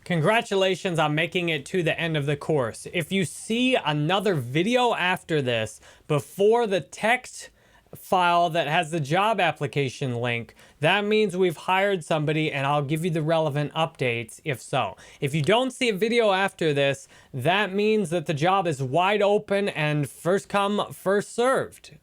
Congratulations on making it to the end of the course. If you see another video after this before the text file that has the job application link, that means we've hired somebody, and I'll give you the relevant updates if so. If you don't see a video after this, that means that the job is wide open and first come, first served.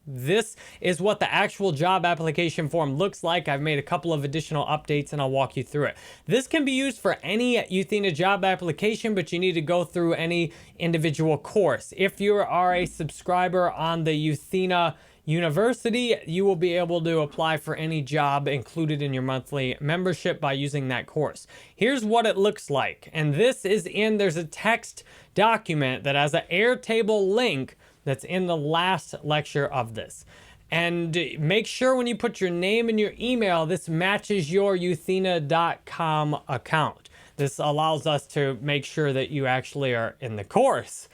This is what the actual job application form looks like. I've made a couple of additional updates and I'll walk you through it. This can be used for any Euthena job application, but you need to go through any individual course. If you are a subscriber on the Euthena University, you will be able to apply for any job included in your monthly membership by using that course. Here's what it looks like. And this is there's a text document that has an Airtable link that's in the last lecture of this. And make sure when you put your name and your email, this matches your euthena.com account. This allows us to make sure that you actually are in the course.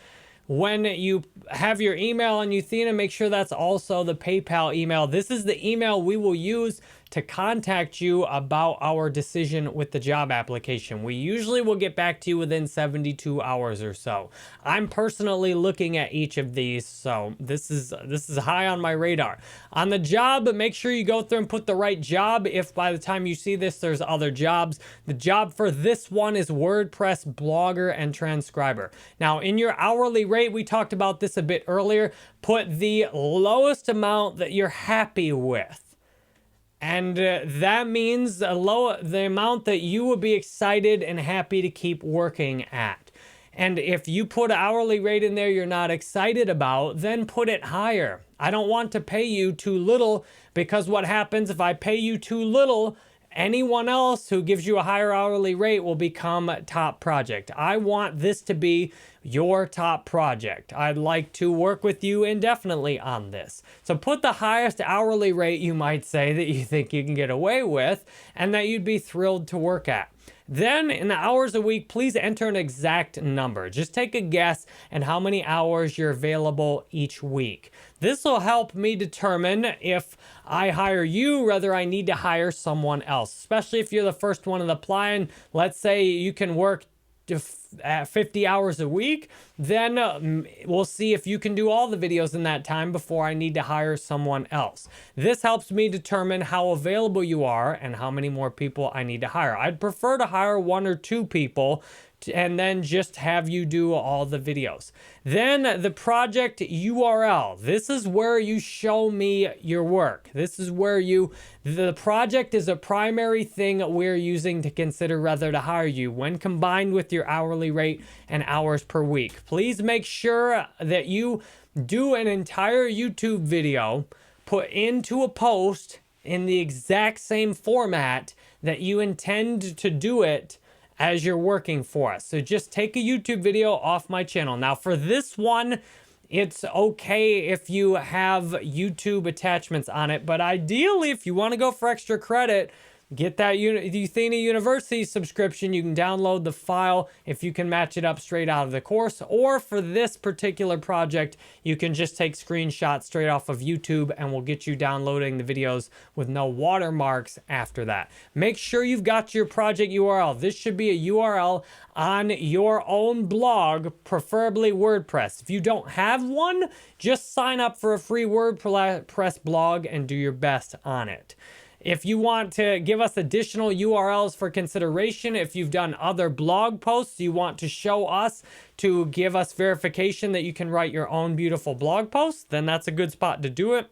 When you have your email on Euthena, make sure that's also the PayPal email. This is the email we will use to contact you about our decision with the job application. We usually will get back to you within 72 hours or so. I'm personally looking at each of these, so this is high on my radar. On the job, make sure you go through and put the right job. If by the time you see this, there's other jobs. The job for this one is WordPress blogger and transcriber. Now, in your hourly rate, we talked about this a bit earlier, put the lowest amount that you're happy with. And that means the amount that you will be excited and happy to keep working at. And if you put an hourly rate in there you're not excited about, then put it higher. I don't want to pay you too little, because what happens if I pay you too little, anyone else who gives you a higher hourly rate will become top project. I want this to be your top project. I'd like to work with you indefinitely on this. So put the highest hourly rate you might say that you think you can get away with and that you'd be thrilled to work at. Then in the hours a week, please enter an exact number. Just take a guess at how many hours you're available each week. This will help me determine if I hire you, whether I need to hire someone else, especially if you're the first one to apply. And let's say you can work at 50 hours a week, then we'll see if you can do all the videos in that time before I need to hire someone else. This helps me determine how available you are and how many more people I need to hire. I'd prefer to hire 1 or 2 people and then just have you do all the videos. Then the project URL. This is where you show me your work. This is where the project is a primary thing we're using to consider whether to hire you when combined with your hourly rate and hours per week. Please make sure that you do an entire YouTube video, put into a post in the exact same format that you intend to do it as you're working for us. So just take a YouTube video off my channel. Now for this one, it's okay if you have YouTube attachments on it, but ideally if you want to go for extra credit, get that Euthena University subscription. You can download the file if you can match it up straight out of the course. Or for this particular project, you can just take screenshots straight off of YouTube and we'll get you downloading the videos with no watermarks after that. Make sure you've got your project URL. This should be a URL on your own blog, preferably WordPress. If you don't have one, just sign up for a free WordPress blog and do your best on it. If you want to give us additional URLs for consideration, if you've done other blog posts you want to show us to give us verification that you can write your own beautiful blog posts, then that's a good spot to do it.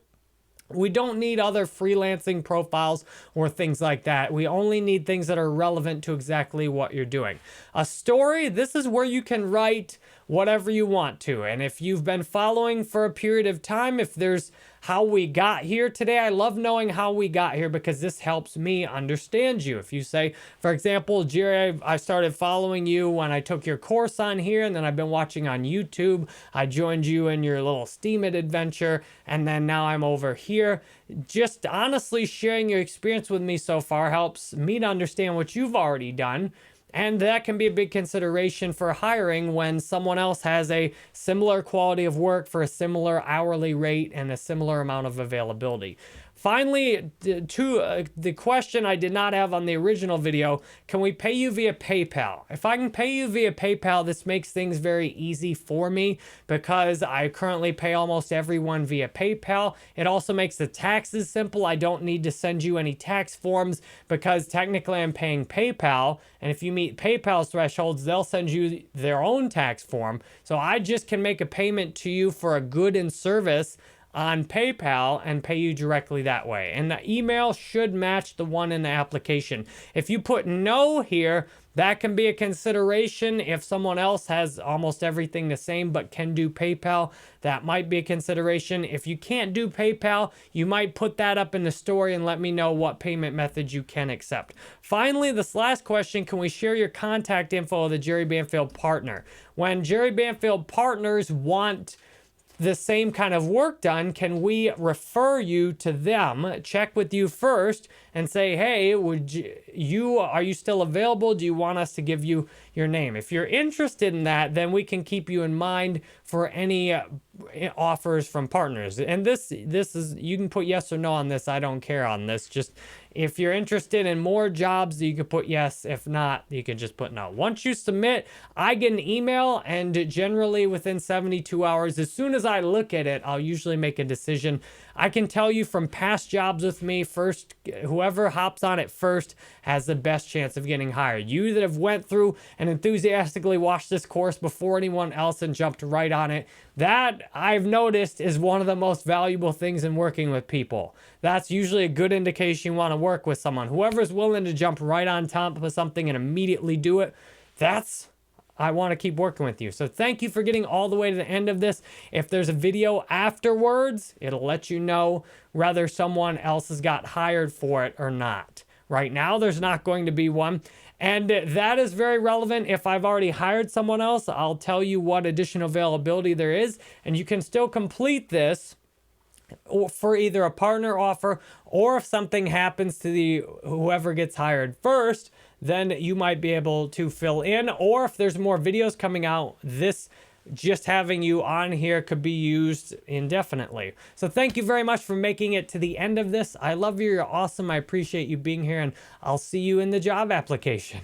We don't need other freelancing profiles or things like that. We only need things that are relevant to exactly what you're doing. A story, this is where you can write whatever you want to. And if you've been following for a period of time, if there's how we got here today, I love knowing how we got here because this helps me understand you. If you say, for example, Jerry, I started following you when I took your course on here, and then I've been watching on YouTube. I joined you in your little Steemit adventure, and then now I'm over here. Just honestly sharing your experience with me so far helps me to understand what you've already done. And that can be a big consideration for hiring when someone else has a similar quality of work for a similar hourly rate and a similar amount of availability. Finally, to the question I did not have on the original video, can we pay you via PayPal? If I can pay you via PayPal, this makes things very easy for me because I currently pay almost everyone via PayPal. It also makes the taxes simple. I don't need to send you any tax forms because technically I'm paying PayPal, and if you meet PayPal's thresholds, they'll send you their own tax form. So I just can make a payment to you for a good and service on PayPal and pay you directly that way. And the email should match the one in the application. If you put no here, that can be a consideration. If someone else has almost everything the same but can do PayPal, that might be a consideration. If you can't do PayPal, you might put that up in the story and let me know what payment method you can accept. Finally, this last question, can we share your contact info with a Jerry Banfield partner? When Jerry Banfield partners want the same kind of work done, can we refer you to them, check with you first and say, hey, are you still available? Do you want us to give you your name? If you're interested in that, then we can keep you in mind for any offers from partners. And this is, you can put yes or no on this. I don't care on this. Just if you're interested in more jobs, you can put yes. If not, you can just put no. Once you submit, I get an email, and generally within 72 hours, as soon as I look at it, I'll usually make a decision. I can tell you from past jobs with me, first, whoever hops on it first has the best chance of getting hired. You that have went through and enthusiastically watched this course before anyone else and jumped right on it, that I've noticed is one of the most valuable things in working with people. That's usually a good indication you want to work with someone. Whoever's willing to jump right on top of something and immediately do it, I want to keep working with you. So thank you for getting all the way to the end of this. If there's a video afterwards, it'll let you know whether someone else has got hired for it or not. Right now, there's not going to be one. And that is very relevant. If I've already hired someone else, I'll tell you what additional availability there is. And you can still complete this for either a partner offer, or if something happens to whoever gets hired first, then you might be able to fill in. Or if there's more videos coming out, this just having you on here could be used indefinitely. So thank you very much for making it to the end of this. I love you. You're awesome. I appreciate you being here, and I'll see you in the job application.